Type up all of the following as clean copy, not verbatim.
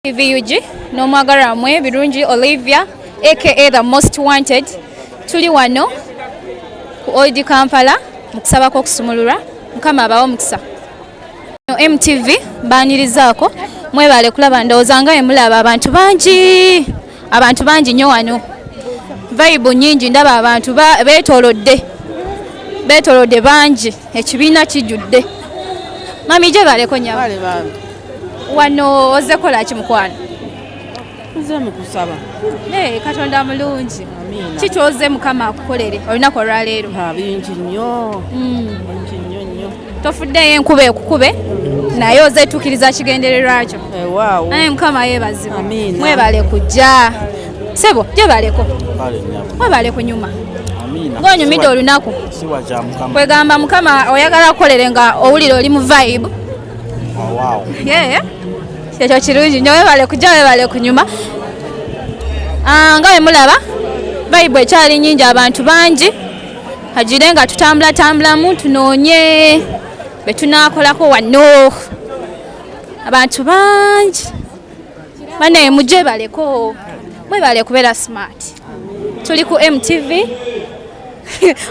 VUG n'omwagala mwe birungi Olivia aka the most wanted tuli wano ku Old Kampala mukusaba ko kusumulura mukama abawo mukisa no MTV banirizaako mwebale kulaba ndowooza nga emulaba abantu bangi nnyo wano vibe nyingi ndaba abantu beetolodde bangi ekibiina kijjudde mami gye baleko nyawo wano oze kola ki mukwano? Nze mukusaba. Katonda mulungi. Amina. Kikyoze mukama akukolere olunaku olwaleero. Bingi nnyo. Bingi nnyo. Tofuddeyo enkuba ekukube naye ozeetuukiriza kigendererwa kyo. Waawo. Naye mukama yeebazibwa. Amina. Mwebale kujja. Sebo gye baleko. Mwebale kunyuma. Amina. Ng'onyumidde olunaku. Siwa kya mukama. Kwegamba mukama oyagala kukolere nga owulira oli mu vibe. Wow. Yeah. Ekyo kirungi nnyo webale kujja webale kunyuma nga wemulaba vibe ekyali nnyingi abantu bangi hagire nga tutambulamu tunoonye be tunaakolako wano abantu bangi banaye mujje baleko mwebale kubeera smart tuli ku MTV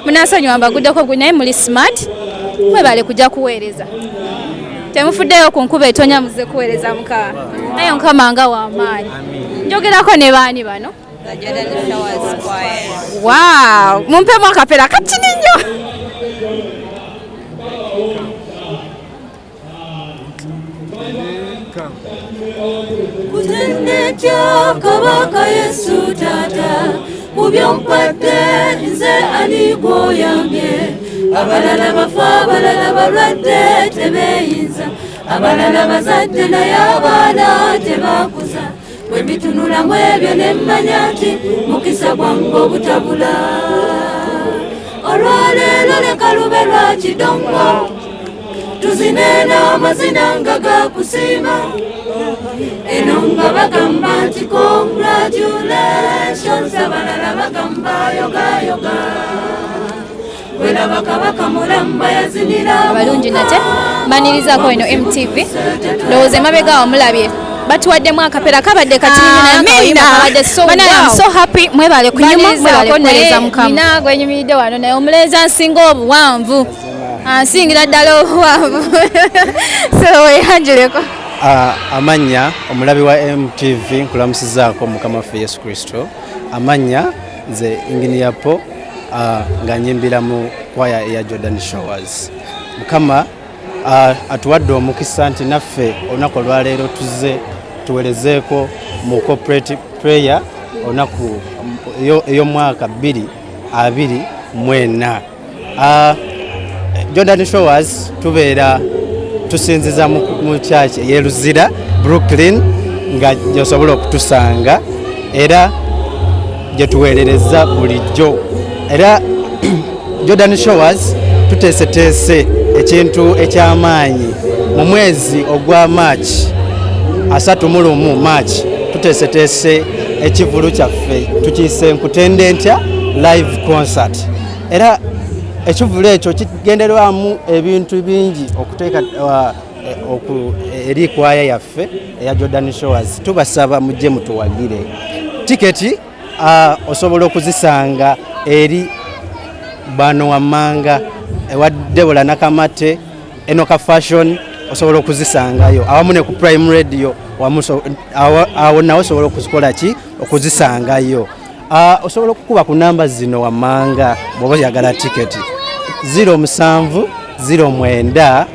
munansonyiwa mbaguddeko gwe naye muli smart mwebale kujja kuweereza temufuddeyo ku nkuba etonya muze kuweereza mukama naye mukama nga w'amaanyi njogerako ne baani bano wow mumpemu akapera katini nnyo kuzendetya kabaka Yesu taata mubyompadde nze ani gwoyambye abalala bafa abalala balwadde tebeeyinza abalala bazadde naye abaana tebakuza bwe mbitunulamu ebyo ne mmanya nti mukisa gwange obutabula olwaleero leka lube lwa kidongo tuzine n'amazina nga gakusiima eno nga bagamba nti congratulations abalala bagamba yogayoga abalungi nate mbanirizaako eno MTV ndowooza emabega awo mulabye batuwaddemu akapera kabadde katiniabadde so happy mwebale kunyuma mwebale kuweereza mukama nina gwenyumiridde wano naye omuleeza nsinga obuwanvu ansingira ddala obuwanvu so weyanjuleko amannya omulabi wa MTV nkulamusizaako mukama waffe Yesu Kristo amannya nze inginiyapo nga nyimbira mu kwaya eya Jordan Showers mukama atuwadde omukisa nti naffe olunaku olwaleero tuze tuwerezeeko mu corporate prayer olunaku ey'omwaka 2024 Jordan Showers tubeera tusinziza mu church ey'Eluzira Brooklyn nga gyosobola okutusanga era gye tuweerereza bulijjo era Jordan Showers tuteeseteese ekintu eky'amaanyi mu mwezi ogwa March 31 March tuteeseteese ekivulu kyaffe tukiyise nkutende ntya live concert era ekivulu ekyo kigenderwamu ebintu bingi okuteeka eri kwaya yaffe eya Jordan Showers tubasaba mujje mutuwagire tiketi osobola okuzisanga eri bano wamanga ewa Debola Nakamate Enoka Fashion osobola okuzisangayo awamu ne ku Prime Radio awo nawe osobola okuzikola ki okuzisangayo osobola okukuba ku namba zino wamanga bw'oba oyagala tiketi 0709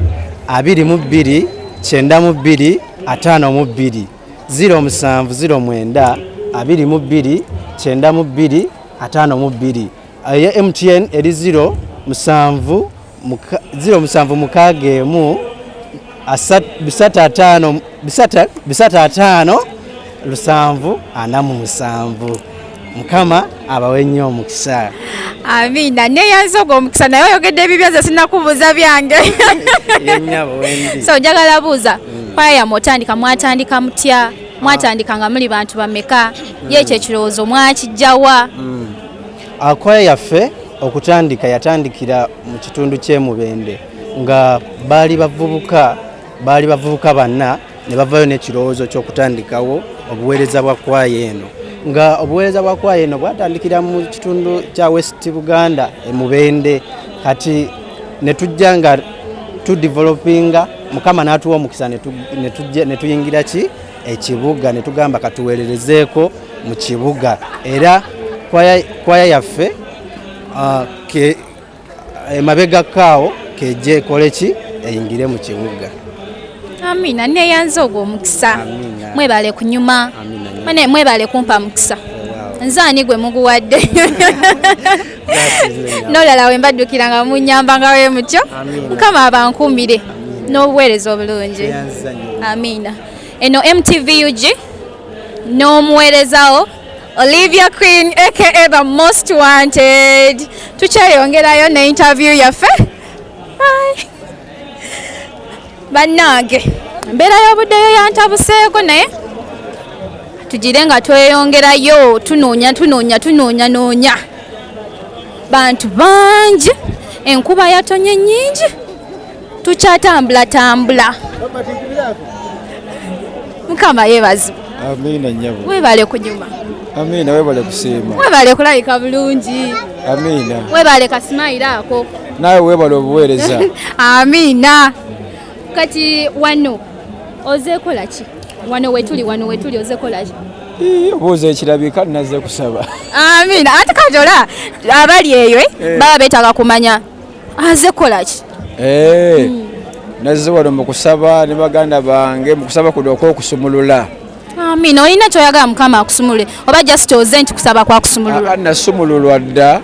22 92 52 0709 22 92 52 ya MTN eri 07 mukagemu 35 757 mukama abawe nnyo omukisa. Amina neyanzoga omukisa naye oyogedde ebibyaza sinakubuuza byange yennyabo wendi so njagala buuza kwaya mwatandika mutya mwatandika nga muli bantu bameka yekyo ekirowoozo mwakijjawa akwaya yaffe okutandika yatandikira mu kitundu ky'Emubende nga baali bavubuka banna ne bavayo n'ekirowoozo ky'okutandikawo obuweereza bwa kwaya eno nga obuweereza bwa kwaya eno bwatandikira mu kitundu kya West Buganda e Mubende kati ne tujja nga tudevelopinga Mukama n'atuwa omukisa ne tuyingira ekibuga ne tugamba katuweererezeeko mu kibuga era kwaya yaffe emabega kaawo kejje ekole eyingire mu kibuga. Amina neyanze ogwo omukisa mwebale kunyuma mwebale kumpa mukisa nzaani gwe muguwadde nolala we mbaddukira nga munyamba nga we mutyo Mukama abankuumire n'obuweereza obulungi. Amina. Eno MTVUG n'omuweerezawo Olivia Queen aka the most wanted. Tukyayongerayo ne interview yaffe. Bannange embeera y'obuddeyo yantabuseeko naye tugire nga tweyongerayo tunoonya bantu bangi enkuba yatonye nnyingi tukyatambula Mukama yeebaze. Amina nyabo. Webale kunyuma. Amina webale kusiima. Webale kulayika bulungi. Amina. Webale kasimayira ako. Nawe webale obuweereza. Amina. Kati wano ozeekola ki? Wano wetuli ozeekola ki? Obuuza ekirabika naze kusaba. Amina. Ate katola abali eyo baba beetaaga kumanya azeekola ki? Naze wano mu kusaba ne baganda bange mu kusaba kuno okusumulula. Amina. Olina kyoyagala Mukama akusumulule oba just oze nti kusaba kwa kusumulula? Nasumululwa dda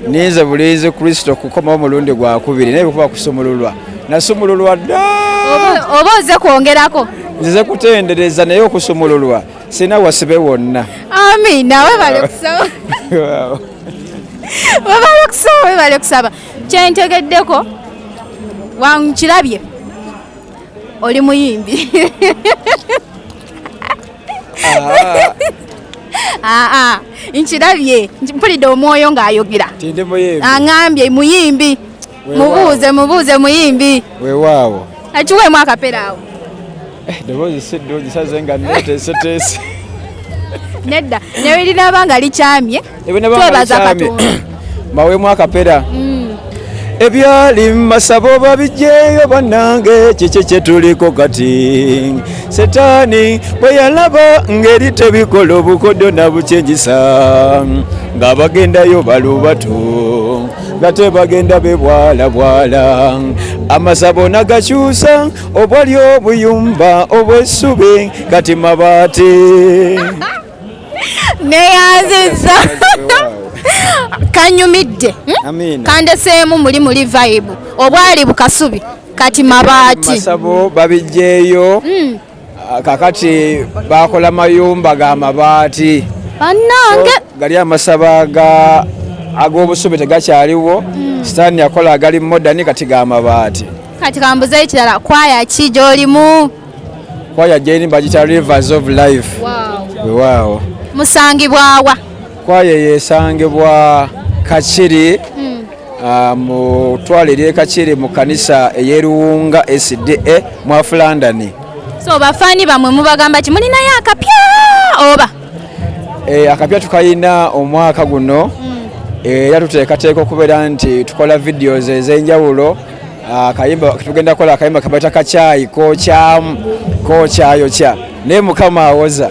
ninze buliizi Kristo kukomawo mulundi gwa kubiri naye kuba kusumululwa nasumululwa dda oba oze kwongerako? Nze kutendereza naye okusumululwa sina wasibe wonna. Amina. Webale kusaba. Webale kusaba. Kyentegeddeko wankirabye oli muyimbi. Nkirabye mpulidde omwoyo ng'ayogera aŋambye muyimbi. Mubuuze muyimbi. Weewaawo akiweemu akapera awo. Eddoboozi si ddungi saze nga neeteeseteese. Nedda ne linaaba nga likyamye twebaza Katonda. Baweemu akapera. Ebyali masabo babijjeyo bannange kiki kye tuliko kati Setaani bwe yalaba ngeri tebikola obukodyo na bukyenjisa nga bagendayo balubatu nga tebagenda bebwalabwala amasabo nagakyusa obwali obuyumba obw'essubi kati mabaati neyanziza kanyumidde kandeseemu muli vibe obwali bukasubi kati mabaati masabo babijjeeyo kakati bakola mayumba ga mabaati bannange gali amasabo ag'obusubi tegakyaliwo Sitaani yakola agali modani kati ga mabaati. Kati kambuze ekirala kwaya ki gy'olimu? Kwaya gyeni bagita Rivers of Life. Wow. Musangibwawa? Kwaya yesangibwa Kachiri mu twalire Kachiri mu kanisa eyeruwunga SDA mu London. So bafani bamwe mubagamba ki mulina yakapya oba? Akapya tukayina omwaka guno. Era tuteekateeka okubeera nti tukola videos ez'enjawulo. Akayimba tugenda kola akayimba kabaita kacaayi kokyayokya naye Mukama awoza.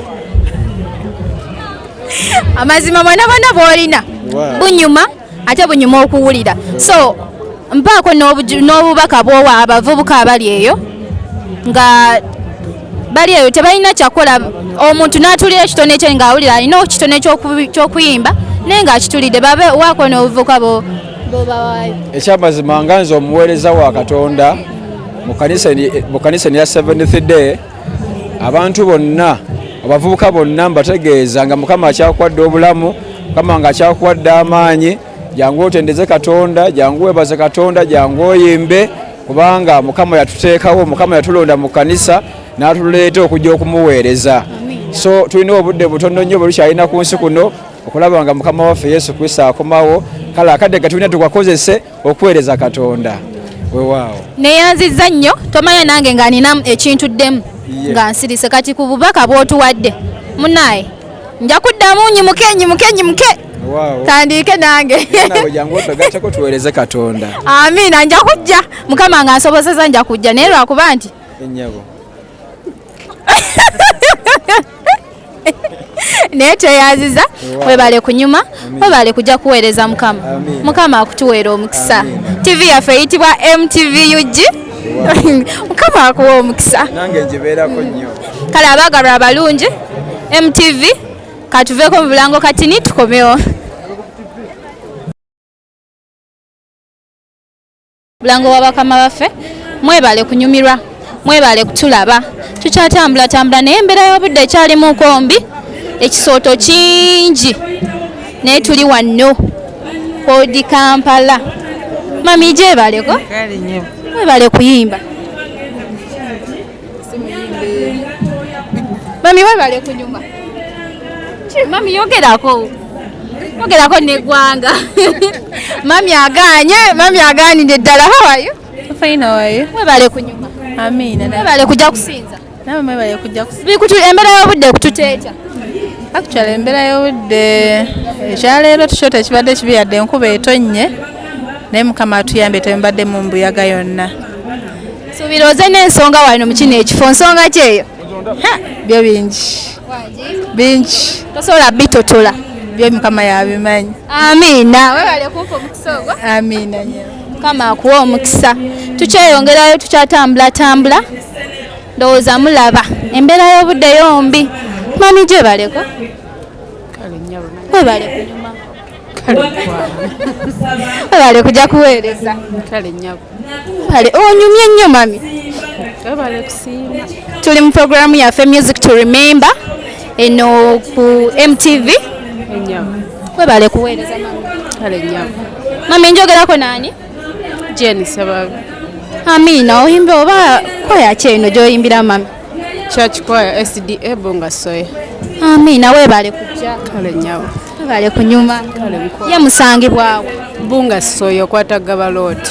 Amazima bonna bw'olina bunyuma ate bunyuma okuwulira. So mpaako n'obubaka bw'owa abavubuka abali eyo nga bali eyo tebalina kyakola omuntu n'atulira ekitone kye ng'awulira alina ekitone ky'okuyimba naye ng'akitulidde babe waako n'obuvubuka bw'obawaayo. Ekyamazima nga nze omuweereza wa Katonda mu kanisa ya Seventh Day abantu bonna abavubuka bonna mbategeeza nga Mukama akyakuwadde obulamu, Mukama nga akyakuwadde amaanyi, jangu otendeze Katonda, jangu webaze Katonda, jangu oyimbe kubanga Mukama yatuteekawo, Mukama yatulonda mu kanisa n'atuleeta okujja okumuweereza. So tulina obudde butono nnyo bulukyalina ku nsi kuno okulaba nga Mukama waffe Yesu Kristo akomawo, kale akadde katulina tukakozese okuweereza Katonda. Weewaawo. Neyanziza nnyo, tomanya nange nga nina ekintu ddemu. nga nsirise kati ku bubaka bw'otuwadde munaye nja kuddamu nyimuke tandike nange jangu otogatteko tuweereze Katonda. Amiina, nja kujja Mukama nga nsobozeza nja kujja naye lwakuba nti ennyabo naye tweyaziza webale kunyuma webale kujja kuweereza Mukama. Mukama akutuweera omukisa. TV yaffe eyitibwa MTV Mukama akuwa omukisa. nange njibeerako nnyo. Kale abaagalwa abalungi MTV katuveeko mu bulango katini tukomewo. Bulango wa bakama baffe mwebale kunyumirwa mwebale kutulaba tukyatambula naye embeera y'obudde ekyalimu kombi ekisooto kingi naye tuli wano Kodi Kampala. Mami gyebaleko mwebale kuyimba mami webale kunyuma mami yogerako neggwanga mami agaanidde ddala. How are you? Fine, how are you? Mwebale kunyuma. Amina. Mwebale kujja kusinza. Nawe mwebale kujja kusinza. Embeera y'obudde kututeeta. Actually embeera y'obudde ekyaleero tukyota ekibadde kibi yadde enkuba etonnye naye Mukama atuyambe tembadde mu mbuyaga yonna. Suubira oze n'ensonga wano mu kino ekifo, nsonga kyeyo? Byo bingi tosobola bitotola byo Mukama yabimanyi. Amiina, webale kumpa omukisa ogwo. Amiina. Mukama akuwa omukisa. Tukyeyongerayo tukyatambula ndowooza mulaba embeera y'obudde yombi. Mami gyebaleko webale kunyuma webale kujja kuweereza onyumye nnyo mami. Tuli mu programu yaffe Music to Remember eno ku MTV. Webale kuweereza mami njogerako nani? Jenny Sababu. Amiina, oyimba oba kwaya ki eno gy'oyimbira mami? Church choir SDA Bunga Soya. Amiina, webale kujja webale kunyuma. Ye musangibwawo Bunga Soya okwatagaba looti.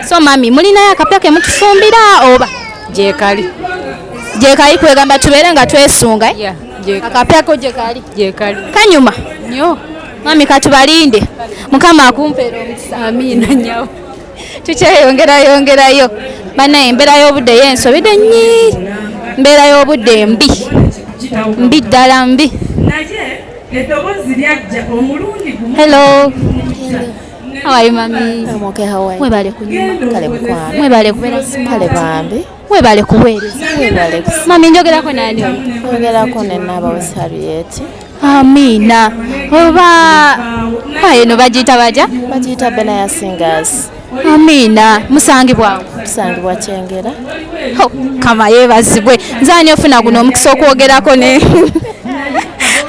So mami mulinayo akapya ke mutufumbira oba? Gyekali kwegamba tubeere nga twesunga. Akapya ko gyekali kanyuma nnyo. Mami katubalinde Mukama akumpeera omukisa. Amiina nnyo. Tukyeyongerayo banaye embeera y'obudde yensobedde nnyi. Embeera y'obudde mbi ddala mbi. Hello. How are you, mami? I'm okay, how are you? Mwebale kunyuma. Kale mkwano. Mwebale kubeera smart. Kale bambi. Mwebale kuweereza. Mwebale kusi. Mami njogerako nani ono? Njogerako ne Naabawe Harriet. Amiina. Oba eno bagiyita baja? Bagiyita Benaya Singers. Amiina. Musangibwawo? Musangibwa Kyengera. Kama yeebazibwe. Nze ani ofuna guno omukisa okwogerako ne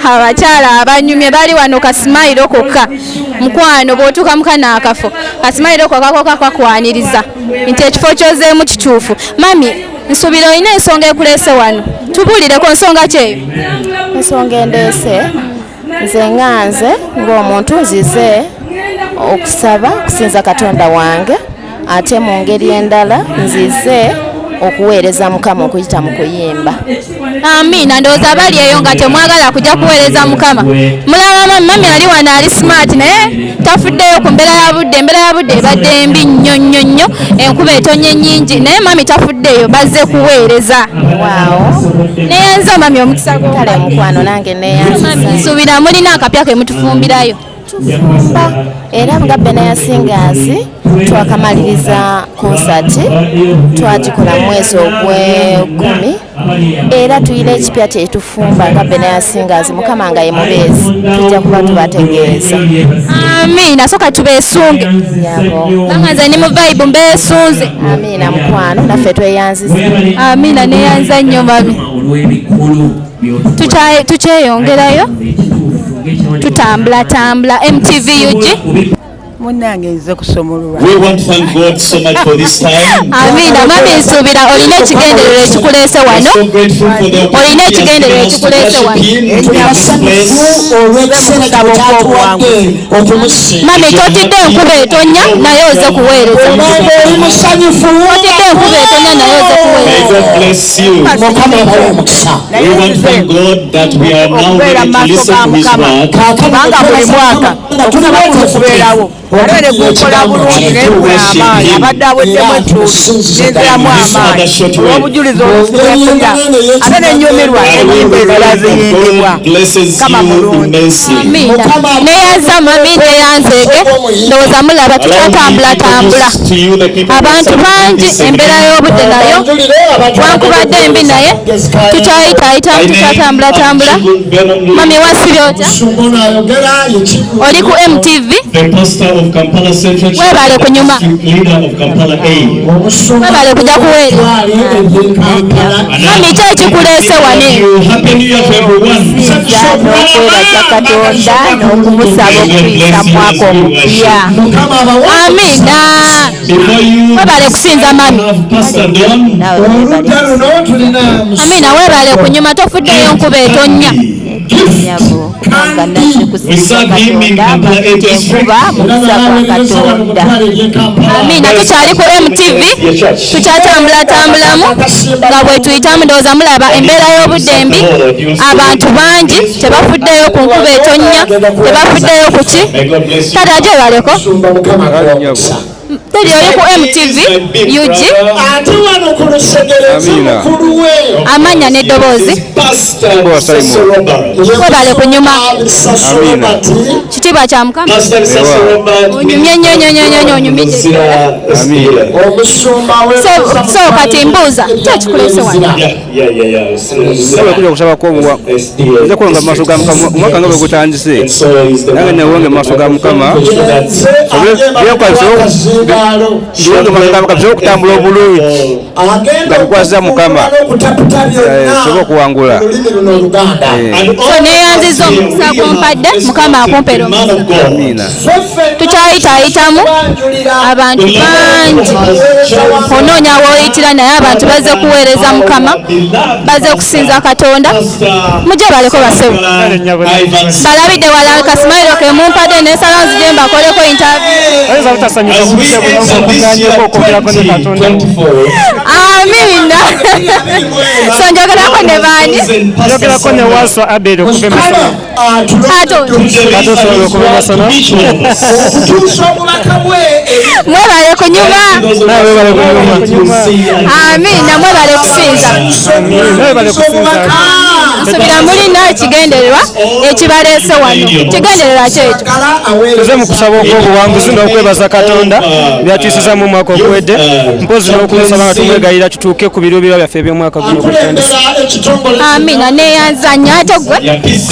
abakyala abanyumye bali wano kasimayiro kokka. Mukwano bw'otuuka mukana akafo kasimayiro kokka kakwaniriza nti ekifo kyozeemu kituufu. Mami nsuubira olina ensonga ekuleese wano, tubuulireko nsonga kyeyo. Ensonga endeese nze nganze ng'omuntu nzize okusaba kusinza Katonda wange ate mu ngeri endala nzize okuweereza Mukama okuyita mu kuyimba. Amiina, ndowooza bali eyo nga temwagala kujja kuweereza Mukama. Mulaba mami ali wano ali smart naye tafuddeyo ku mbeera ya budde. Embeera ya budde ebadde mbi nnyo enkuba etonye nnyingi naye mami tafuddeyo bazze kuweereza. Waawo. Neyanza mami omukisa gwo. Kale mukwano nange neyanziza. Nsuubira mulina akapya ke mutufumbirayo. Tufumba era nga Benaya Singers twakamaliriza konsati twagikola mu mwezi ogw'ekumi era tuyina ekipya kyetufumba nga Benaya Singers Mukama nga ye mubeezi tujja kuba tubategeeza. Amiina, soka tubeesunge. Banga nze ni mu vibe mbeesunze. Amiina mukwano naffe tweyanziza. Amiina, neyanza nnyo mami. Tukyeyongerayo tutambula MTV Munnange nze kusomolwa. We want to thank God so much for this time. Amina mami nsuubira olina ekigendererwa ekikuleese wano. Olina ekigendererwa ekikuleese wano. Mami totidde enkuba etonnya naye oze kuweereza. Totidde enkuba etonnya naye oze kuweereza. May God bless you. We want to thank God that we are now ready to listen to His word. Alere gukola bulungi n'amaanyi abadde aweddemu ettuliziramu amaanyi olw'obujulizi obufuuyakira ate n'ennyumirwa ennyimba ezira ziyimbibwa kama bulungi. Neyanza mami neyanzeege ndowooza mulaba tutatambula abantu bangi embeera y'obudde nayo wankubadde embi naye tukyayitaayitamu tutatambula. Mami wasibye otya? Oli ku MTV? Webale kunyuma. Webale kujja kuweereza. Mami ki ekikuleese wano? N'okwebaza Katonda n'okumusaba okuyisa mu mwaka omupya. Amina. Webale kusinza mami. Amina webale kunyuma tofuddeyo nkuba etonnya. Amina tukyali ku MTV tukyatambulamu nga bwe tuyitamu ndowooza mulaba embeera y'obudde mbi abantu bangi tebafuddeyo ku nkuba etonnya tebafuddeyo ku ki kati ate baleko teri oli ku MTV UG amanya n'eddoboozi webale kunyuma kitiibwa kya Mukama onyumye nnyo onyumidde so kati mbuuza ki ekikuleese wano? Kuja kusaba kwa nze kulonga mu maaso ga Mukama omwaka nga bwe gutandise nange newonge mu maaso ga Mukama ndiwonge okutambula obulungi nga tukwasiza Mukama sobola okuwangula. Neyanziza omukisa gw'ompadde Mukama akumpera omukisa. Amina. Tukyayitaayitamu abantu bangi onoonya w'oyitira naye abantu bazze kuweereza Mukama bazze kusinza Katonda mujje baleko basebu balabidde wala kasimayiro ke mumpadde nesala nzije mbakoleko Amina. So njogerako ne baani? Njogerako ne Waso Abel okuva Masana. Mwebale kunyuma. Amina mwebale kusinza. Nsubira mulina ekigendererwa ekibaleese wano. Kigendererwa kyekyo. Tuze mu kusaba okw'obuwanguzi n'okwebaza Katonda byatuusiza mu mwaka oguwedde mpozi n'okumusaba nga tumwegayirira tutuuke ku biruubirwa byaffe eby'omwaka guno ogutandise. Amina neyanza nnyo ate gwe?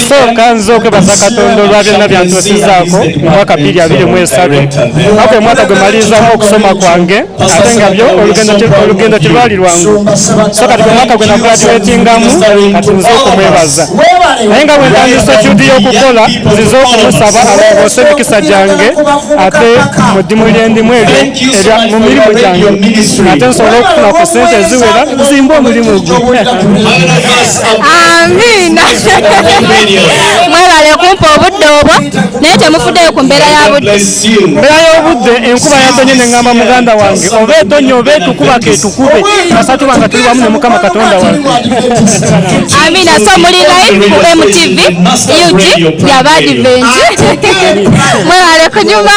Sooka nze okwebaza Katonda olwa byonna byantuusizzaako mu mwaka 2023 ako omwaka gwe malirizamu okusoma kwange ate nga byo olugendo terwali lwangu so kati gwe mwaka gwe nagraduatingamu kati nze okumwebaza naye nga bwe ntandisa ekyudi y'okukola nzize okumusaba alongoose emikisa gyange ate mu ddimu lyendimu eryo mu mirimu gyange ate nsobole okufuna ku ssente eziwera nzimba omulimu gwe. Amina. Mwebale kumpa obudde obwo naye temufuddeyo ku mbeera y'obudde. Mbeera y'obudde enkuba yatonye ne ŋŋamba muganda wange oba etonye oba etukuba ketukube kasatuba nga tuli wamu ne Mukama Katonda wange. Amina. So muli live ku MTV UG y'Abadiventi. Mwebale kunyuma.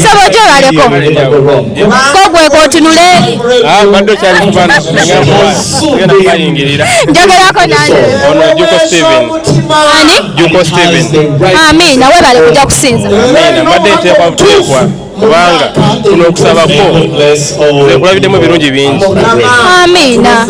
So bojjo baleko kogwe kootunule Mbadde okyali kubana ngenda kubayingirira. Njogerako nange. Ono Juko Steven. Ani? Juko Steven. Amina webale kujja kusinza. Amina. Mbadde nteekwa buteekwa kubanga kuno okusabako kulabidemu ebirungi bingi. Amiina.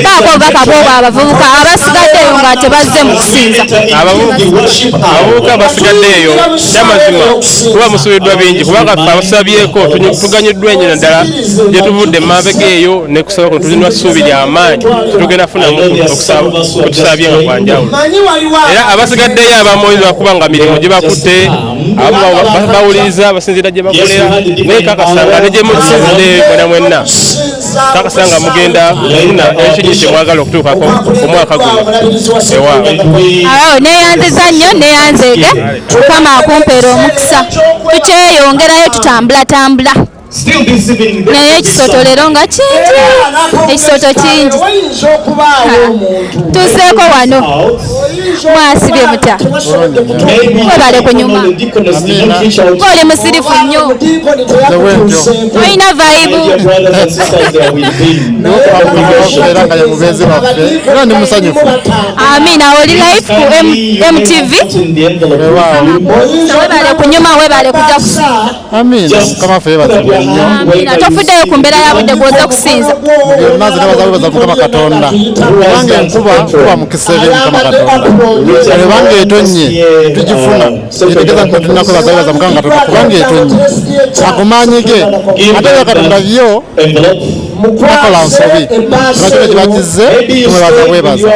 Baako bakabo abavubuka abasigaddeyo nga tebazze mu kusinza. Abavubuka basigaddeyo kyamazima kuba musubiddwa bingi kubanga abasabyeko tuganyiddwa ennyo naddala gye tuvudde emabega eyo ne kusaba kuno tulina essuubi lya maanyi tugenda kufunamu kutusabye nga kwanjawulo. Era abasigaddeyo abamu oyinza kuba nga mirimu gye bakutte abamu bawuliriza basinziira gye bakolera naye kakasanga ne gye mukisinzidde mwena mwenna kakasanga mugenda kufuna ekinyi kye mwagala okutuukako omwaka guno ewaabwe. Awo neeyanziza nnyo neeyanzeege Mukama akumpeera omukisa tukyeyongerayo tutambulatambula naye ekisoto leero nga kingi ekisoto kingi tuseeko wano mwasibye muta webale kunyuma oli musirifu nnyo olina vaibu amina oli life ku MTV webale kunyuma webale kuja kusinza amina tofuddeyo ku mbeera ya budde gwoza okusinza naze nebaza Mukama Katonda kubanga enkuba kuba mukisa eri Mukama Katonda kubanga etonnye tugifuna etegeza nti tulina kwebaza Mukama Katonda kubanga etonnye agumanyige ate yo Katonda byo nakola nsobi nakyo kibakize tumwebaza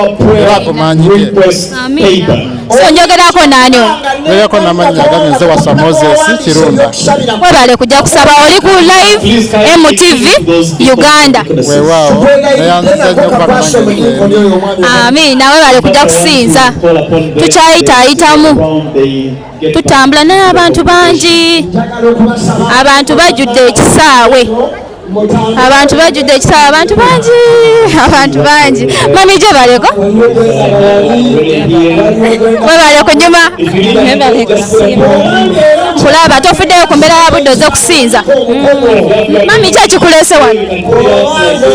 era agumanyige. amina so njogerako naani weyako namanya agambye nze wasa Moses Kirunda webale kujja kusaba oli ku live MTV Uganda weewaawo nayanziza nnyo kubakumanya. amina webale kujja kusinza tukyayitaayitamu tutambula naye abantu bangi abantu bajjudde ekisaawe abantu bangi mami gye baleko webale kunyuma kulaba tofuddeyo ku mbeera ya budde oze kusinza mami ki ekikuleese wano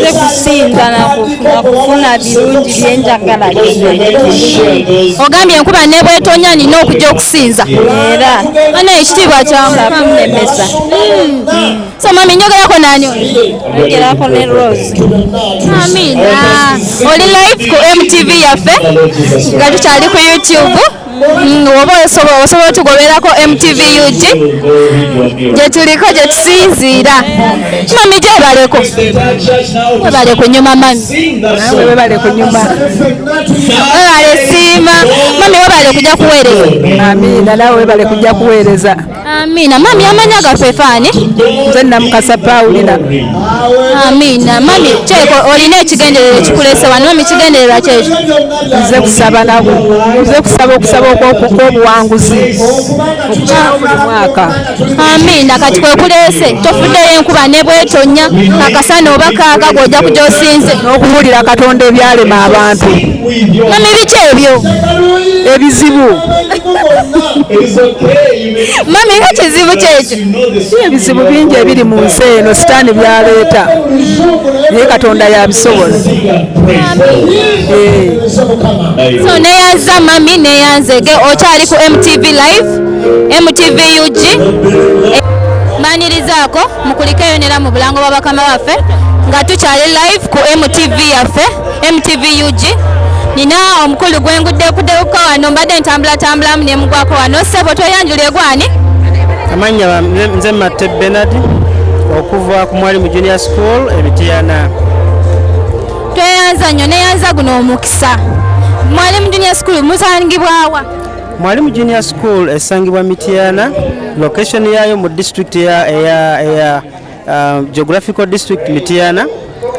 ze kusinza nakufuna birungi byenjagala ogambye enkuba ne bwetonya nina okujja okusinza era ana ekitiibwa kyamunemesa so mami njogerako naani njogerako ne Rose. amina oli live ku MTV yaffe nga tukyali ku YouTube oba osobola otugoberako MTV UG gye tuliko gye tusinziira mami gyebaleko webale kunyuma mami nawe webale kunyuma webale siima mami webale kujja kuweereza. amina nawe webale kujja kuweereza. amina mami amanya gaffe faani nze Namukasa Paulina. amina mami kyeko olina ekigendererwa ekikuleese wano mami kigendererwa kyekyo nze kusaba nabo nze kusaba okwobuwanguzi okukyamu buli mwaka. amina kati kwe kuleese tofuddeyo enkuba ne bwetonya akasana oba kaaga gw'ojja kujja osinze n'okubuulira Katonda ebyalema abantu. mami biki ebyo ebizibu mami nga kizibu kyekyo ebizibu bingi ebiri mu nsi eno sitaani byaleeta naye Katonda yabisobola. so neyanza mami neyanzege okyali ku MTV live MTV UG manirizaako mukulikeyo mu bulango bwa bakama baffe nga tukyali live ku MTV yaffe MTV UG nina omukulu gwengudde wano mbadde ntambulatambulamu nemugwako wano ssebo tweyanjule gwani amanya nze Matte Bernard okuva ku Mwalimu Junior School Ebitiana. tweyanza nnyo neyanza guno omukisa. Mwalimu Junior School musangibwawa? Mwalimu Junior School esangibwa Mitiana, location yayo mu district ya geographical district Mitiana,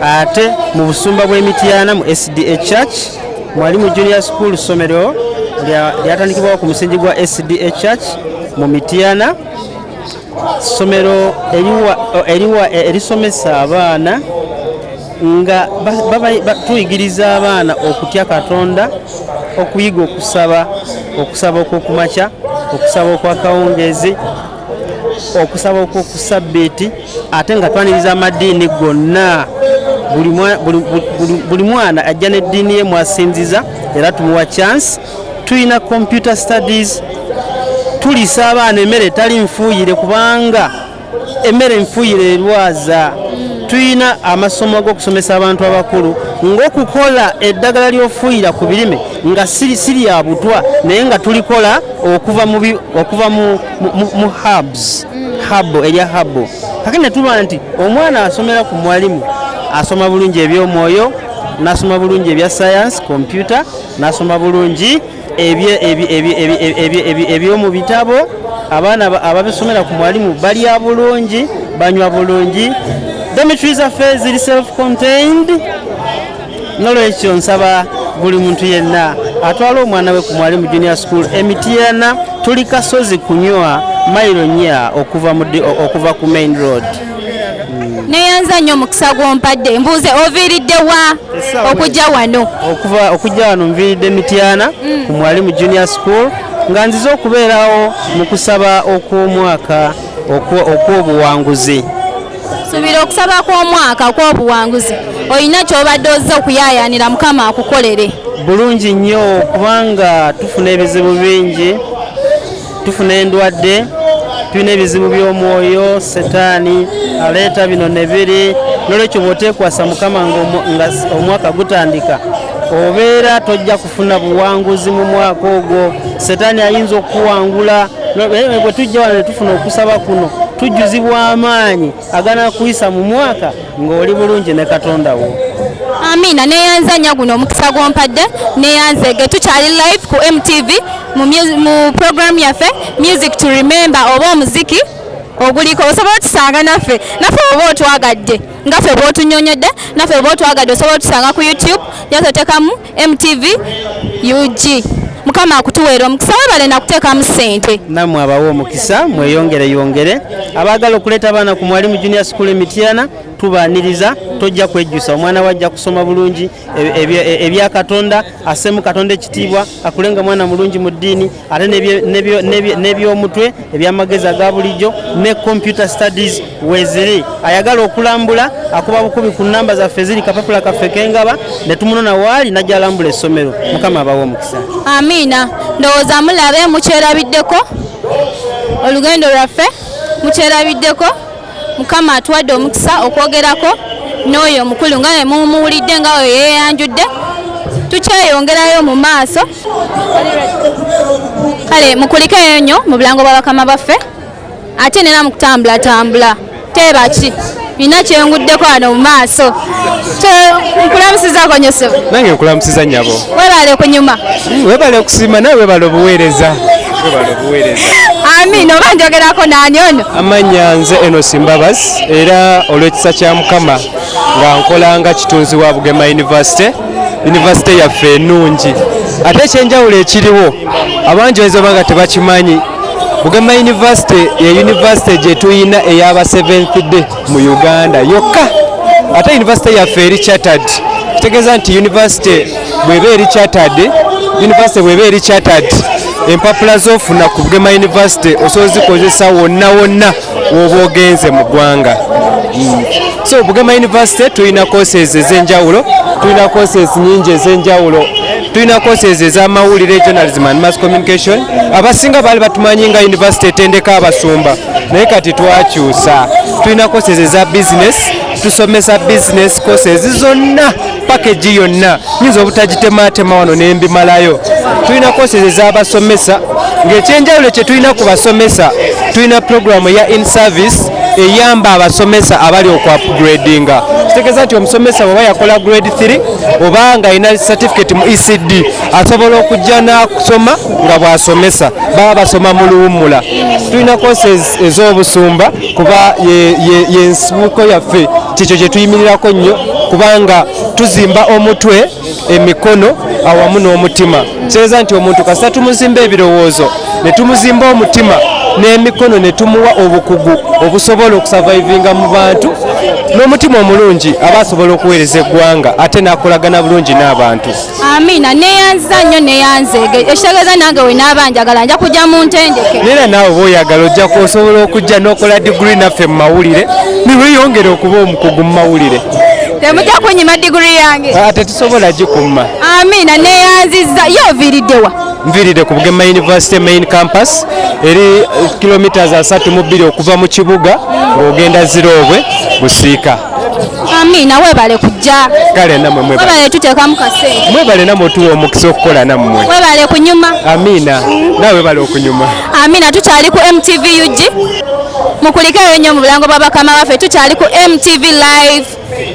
ate mu busumba bwe Mitiana mu SDA Church. Mwalimu Junior School somero lyatandikibwa ku musingi gwa SDA Church mu Mitiana. Somero erisomesa abaana nga tuyigiriza abaana okutya Katonda, okuyiga okusaba okwokumakya, okusaba okwakawungezi, okusaba okwokusabbiiti, ate nga twaniriza amadiini gonna. Buli mwana ajja n'eddiini ye mwasinziza era tumuwa chance. Tuyina computer studies, tulisa abaana emmere etali nfuuyire kubanga emmere nfuuyire erwaza. Tuyina amasomo g'okusomesa abantu abakulu ng'okukola eddagala ly'ofuuyira ku birime nga siri ya butwa naye nga tulikola okuva mu herbs habo erya habo. Kakene tulwana nti omwana asomera ku mwalimu asoma bulungi eby'omwoyo, n'asoma bulungi ebya science computer, n'asoma bulungi ebyomu bitabo. Abaana ababisomera ku mwalimu balya bulungi, banywa bulungi. Dormitories zaffe ziri self-contained. Nolwekyo nsaba buli muntu yenna atwala omwana we ku mwalimu junior school Emityana. Tuli kasozi kunywa mayiro 4 okuva ku main road. Neyanza nnyo omukisa gw'ompadde. Mbuuze oviiridde wa okujja wano? Okujja wano nviiridde Emityana ku mwalimu junior school nga nzize okubeerawo mu kusaba okw'omwaka okw'obuwanguzi. Subira okusaba kw'omwaka okw'obuwanguzi. Olina ky'obadde ozze okuyaayaanira Mukama akukolere. Bulungi nnyo kubanga tufuna ebizibu bingi, tufuna endwadde, tulina ebizibu by'omwoyo, setaani aleeta bino ne biri. Nolwekyo bw'oteekwasa Mukama nga omwaka gutandika obeera tojja kufuna buwanguzi mu mwaka ogwo. Setaani ayinza okuwangula. Bwe tujja wano ne tufuna okusaba kuno tujjuzibwa amaanyi agana kuyisa mu mwaka ng'oli bulungi ne Katonda wo. Amina. Neyanza nnyo guno omukisa gw'ompadde. Neyanzege tukyali live ku MTV mu program yaffe Music to Remember oba omuziki oguliko. Osobola otusanga naffe oba otwagadde ngaffe bw'otunyonyodde naffe oba otwagadde osobola otusanga ku YouTube yatotekamu MTV UG. Mukama akutuweera omukisa, webale nakuteekamu ssente. Nammwe abawa omukisa mweyongere. Abaagala okuleeta abaana ku mwalimu junior school Emityana tubaaniriza, tojja kwejjusa. Omwana wajja kusoma bulungi ebya Katonda, assemu Katonda ekitiibwa, akulenga mwana mulungi mu ddiini, ate n'ebyomutwe ebyamagezi aga bulijjo ne computer studies weziri. Ayagala okulambula akuba bukubi ku nnamba zaffe ziri kapapula kaffe kengaba ne tumunona waali najja alambula essomero. Mukama abawa omukisa. Amina. Ndowooza mulabe mukyerabiddeko olugendo lwaffe, mukyerabiddeko. Mukama atuwadde omukisa okwogerako n'oyo omukulu nga bwe mumuwulidde nga we yeeyanjudde. Tukyeyongerayo mu maaso. Kale mukulikeyo nnyo mu bulango bwa bakama baffe ate nena mukutambula tebaki nina kyenguddeko wano mu maaso. Nkulamusizaako nnyo ssebo. Nange nkulamusiza nnyabo. Webale okunyuma. Webale okusiima nawe webale obuweereza. Amina. Oba njogerako naani ono? Amannya nze Enos Mbabazi era olw'ekisa kya Mukama nga nkola nga kitunzi wa Bugema University yaffe ennungi. Ate ekyenjawulo ekiriwo abangi oyinza oba nga tebakimanyi, Bugema University ye university gye tuyina ey'aba 7th day mu Uganda yokka. Ate university yaffe eri chartered. Kitegeeza nti university bw'eba eri chartered empapula z'ofuna ku Bugema University osobola zikozesa wonna w'oba ogenze mu ggwanga. So Bugema University tulina courses ez'enjawulo, tulina courses nyingi ez'enjawulo. Tulina courses ez'amawulire, journalism and mass communication. Abasinga baali batumanyi nga university etendeka abasumba naye kati twakyusa. Tulina courses eza business, tusomesa business courses zonna, package yonna nyinza obutagitemaatema wano n'embimalayo. Tulina courses ez'abasomesa ng'ekyenjawulo kye tulina ku basomesa, tulina program ya in-service eyamba abasomesa abali okupgradinga. Kitegeeza nti omusomesa bw'aba yakola grade 3 oba nga alina certificate mu ECD asobola okujja n'akusoma nga bw'asomesa, baba basoma mu luwummula. Tulina courses ez'obusumba kuba y'ensibuko yaffe, kyekyo kye tuyimirirako nnyo kubanga tuzimba omutwe, emikono awamu n'omutima. Kitegeeza nti omuntu kasita tumuzimba ebirowoozo ne tumuzimba omutima n'emikono ne tumuwa obukugu obusobola okusurvivinga mu bantu n'omutima omulungi aba asobola okuweereza eggwanga ate n'akolagana bulungi n'abantu. Amina. Neyanza nnyo neyanzege. Ekitegeeza nange we n'abanjagala nja kujja mu ntendeke. Neera naawe bw'oyagala ojja osobola okujja n'okola diguli naffe mu mawulire ne weeyongera okuba omukugu mu mawulire. Temujja kunnyima diguli yange? Tetusobola gikumma. Amina. Neyanzizza. Ye oviiridde wa? nviridde ku Bugema University main campus eri kilometers 32 okuva mu kibuga ng'ogenda Ziroobwe Busiika. Amina webale kujja. Kale namwe webale tuteekamu kasente. Mwebale namwe tuwa omukisa okukola nammwe. Webale kunyuma. Amina nawe webale okunyuma. Amina tukyali ku MTV UG. Mukulikeyo nnyo mu bulango bwa bakama baffe tukyali ku MTV live.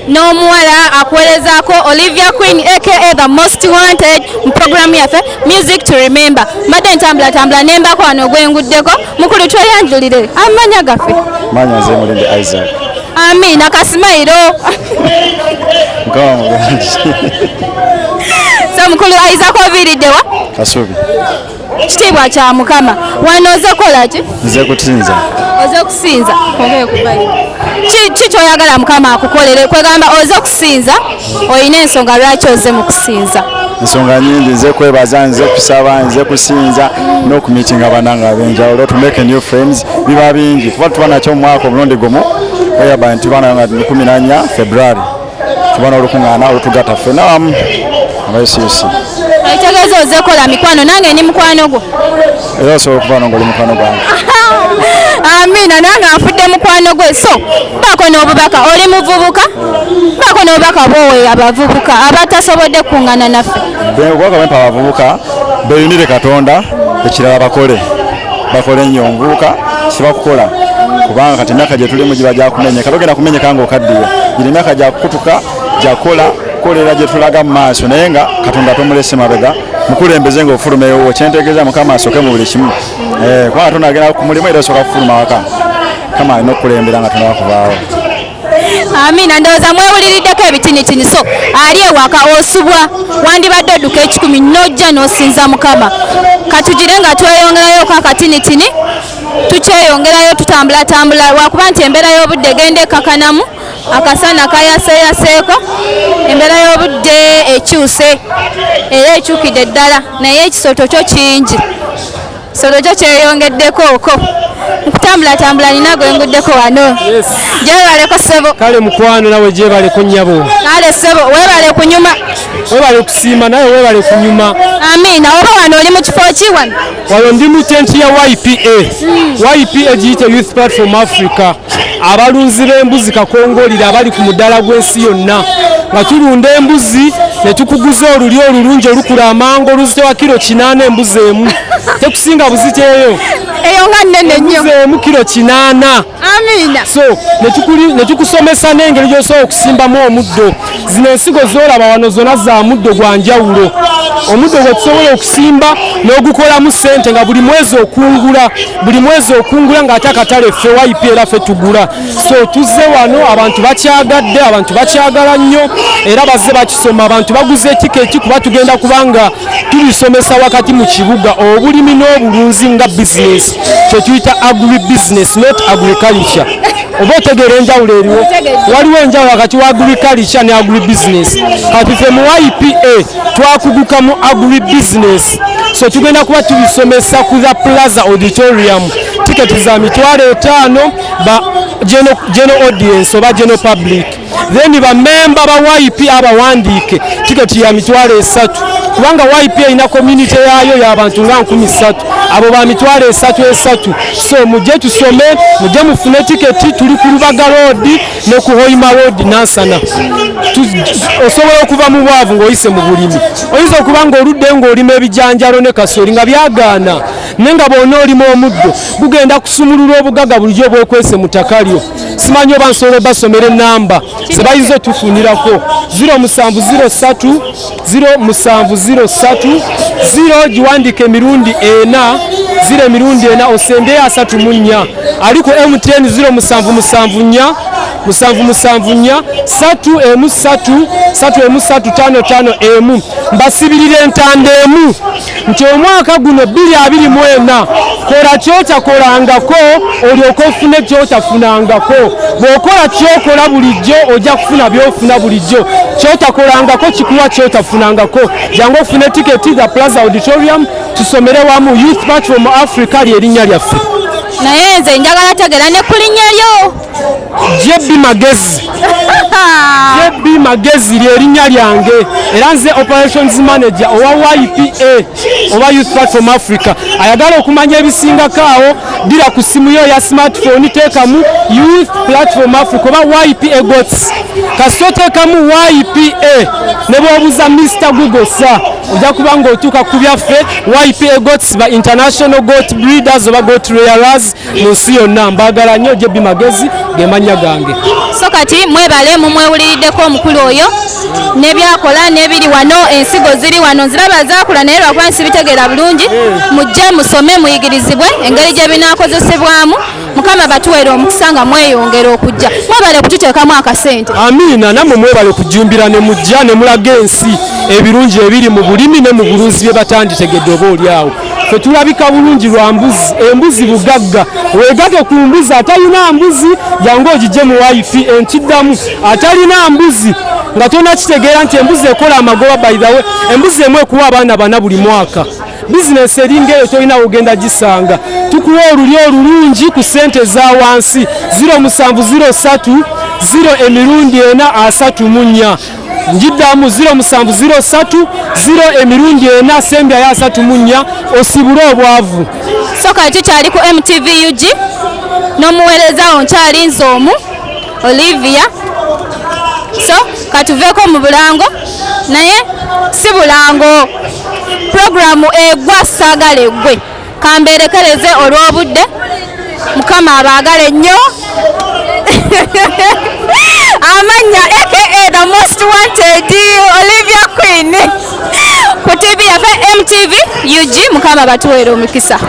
N'omuwala akuwerezaako Olivia Queen aka the most wanted mu programu yaffe music to remember. Mbadde ntambula nembako wano ogwenguddeko mukulu tweyanjulire amanya gaffe. Manya nze Mulinde Isaac. Amina kasimairo. Mukama muganji. So mukulu Isaac oviiridde wa? Kasubi. Kitiibwa kya Mukama. Wano oze kola ki? Nze kusinza. Oze kusinza. Ongeye kubayo. Ki kyoyagala Mukama akukolere? Kwegamba oze kusinza olina ensonga lwaki oze mu kusinza. Ensonga nyingi, nze kwebaza, nze kusaba, nze kusinza n'okumiitinga bananga ab'enjawulo to make new friends biba bingi kuba tuba nakyo mu mwaka omulundi gumu oyaba nti bana nga 14 February tubana olukuŋŋaana olutugatta ffenna wamu abayisiisi. Ekitegeeza oze kola mikwano nange ni mukwano gwo. Era osobola okuba ng'oli mukwano gwange. Amina nange afudde mukwano gwe. So baako n'obubaka oli muvubuka baako n'obubaka bwowe abavubuka abatasobodde kuŋŋaana naffe. Obubaka bwempa abavubuka beeyunire Katonda ekirala bakole ennyo. Omuvubuka sibakukola kubanga kati emyaka gye tulimu giba gyakumenyeka togenda kumenyeka ng'okaddiye giri emyaka gyakukutuka gyakola kukolera gye tulaga mu maaso naye nga Katonda tomulese mabega mukulembeze ng'ofulumeyo ekyentegeeza Mukama asooke mu buli kimu kuba Katonda agenda ku mulimu era osooka kufuluma waka Mukama alina okukulembera nga tonakuvaawo. Amina ndowooza mwewuliriddeko ebitinitini so ali ewaka osubwa wandibadde odduka 10 n'ojja n'osinza Mukama katugire nga tweyongerayoko akatinitini tukyeyongerayo tutambula wakuba nti embeera y'obudde genda ekakanamu akasana kayaseeyaseeko embeera y'obudde ekyuse era ekyukidde ddala naye ekisooto kyo kingi kisooto kyo kyeyongeddeko oko nkutambula nina gwenguddeko wano. Gyebaleko ssebo. Kale mukwano nawe gyebaleko nnyabo. Kale ssebo webale kunyuma. Webale kusiima nawe webale kunyuma. Amina oba wano oli mu kifo ki wano? Wano ndi mu tenti ya YPA. YPA giyite Youth Platform Africa. Abalunzi b'embuzi kakongolira abali ku muddala gw'ensi yonna. Nga tulunda embuzi ne tukuguza olulyo olulungi olukula amango oluzitewa kilo 8 embuzi emu. Tekusinga buzite eyo. Eyo nga nnene nnyo. Embuzi emu kilo 8. Amina. So ne tukusomesa n'engeri gy'osobola okusimbamu omuddo. Zino ensigo z'olaba wano zonna za muddo gwa njawulo. Omuddo gwe tusobola okusimba n'ogukolamu ssente nga buli mwezi okungula ng'ate akatale ffe YPA era ffe tugula. So tuzze wano abantu bakyagadde abantu bakyagala nnyo era bazze bakisoma abantu baguze etiketi kuba tugenda kubanga tubisomesa wakati mu kibuga obulimi n'obulunzi nga bizinesi kye tuyita agri business not agriculture. Oba otegeera enjawulo eriwo waliwo enjawulo wakati wa agriculture ne agri business kati ffe mu YPA twakuguka mu agri business so tugenda kuba tubisomesa ku the Plaza Auditorium tiketi za $5,000 ba general audience oba general public then bamemba ba YPA abawandiike tiketi ya $3,000 kubanga YPA ina community yayo y'abantu nga 13 abo ba $3,000 so mujje tusome mujje mufune tiketi tuli ku Lubaga Road ne ku Hoima Road Nansana osobola okuva mu bwavu ng'oyise mu bulimi oyinza okuba ng'oludde ng'olima ebijanjalo ne kasooli nga byagaana naye nga bw'ona olima omuddo gugenda kusumulula obugaga bulijjo bwekwese mu ttaka lyo simanyi oba nsobola basomera ennamba ze bayinza otufunirako 0703 0 giwandiika emirundi 4 0 emirundi 4 osembeyo 34 ali ku MTN 0774 774 3M355 mbasibirira entanda emu nti omwaka guno 2024 kola kyotakolangako olyoka ofune kyotafunangako bw'okola kyokola bulijjo ojja kufuna byofuna bulijjo kyotakolangako kikuwa kyotafunangako jangu ofune tiketi the Plaza Auditorium tusomere wamu Youth Platform Africa lyerinnya lyaffe naye nze njagala tegera ne kulinnya lyo JB Magezi JB Magezi lyerinnya lyange era nze operations manager owa YPA owa Youth Platform Africa. Ayagala okumanya ebisingako awo dira ku simu yo ya smartphone teekamu Youth Platform Africa oba YPA GOTS. Kasito teekamu YPA ne bw'obuuza Mr. Google sa ojja kuba ng'otuuka ku byaffe YPA GOTS ba international goat breeders oba goat rearers mu nsi yonna. Mbaagala nnyo Jebi Magezi ge mannya gange. So kati mwebale mumwewuliriddeko omukulu oyo nebyakola nebiri wano ensigo ziri wano nziraba zaakula naye lwakuba nsibitegeera bulungi mujje musome muyigirizibwe engeri gye binaakozesebwamu Mukama batuweera omukisa nga mweyongera okujja mwebale kututeekamu akasente. Amiina nammwe mwebale kujumbira ne mujja ne mulaga ensi ebirungi ebiri mu bulimi ne mu bulunzi bye batanditegedde oba oli awo. Ffe tulabika bulungi lwa mbuzi embuzi bugagga weegate ku mbuzi atalina mbuzi jangu ogijje mu YPA nkiddamu atalina mbuzi nga tonakitegeera nti embuzi ekola amagoba by the way embuzi emu ekuwa abaana bana buli mwaka. Bizinesi eringa eyo tolina kugenda gisanga tukuwa olulyo olulungi ku ssente za wansi 0703 0 emirundi 434 njiddamu 0703 0 emirundi 4 sembya ya 34 osibule obwavu. So kati tukyali ku MTV UG n'omuweereza onkyali nzoomu Olivia. So katuveeko mu bulango naye si bulango programu egwa saagala eggwe kamberekereze olw'obudde Mukama abaagale nnyo amanya aka the most wanted Olivia Queen ku TV yaffe MTV UG Mukama batuweera omukisa.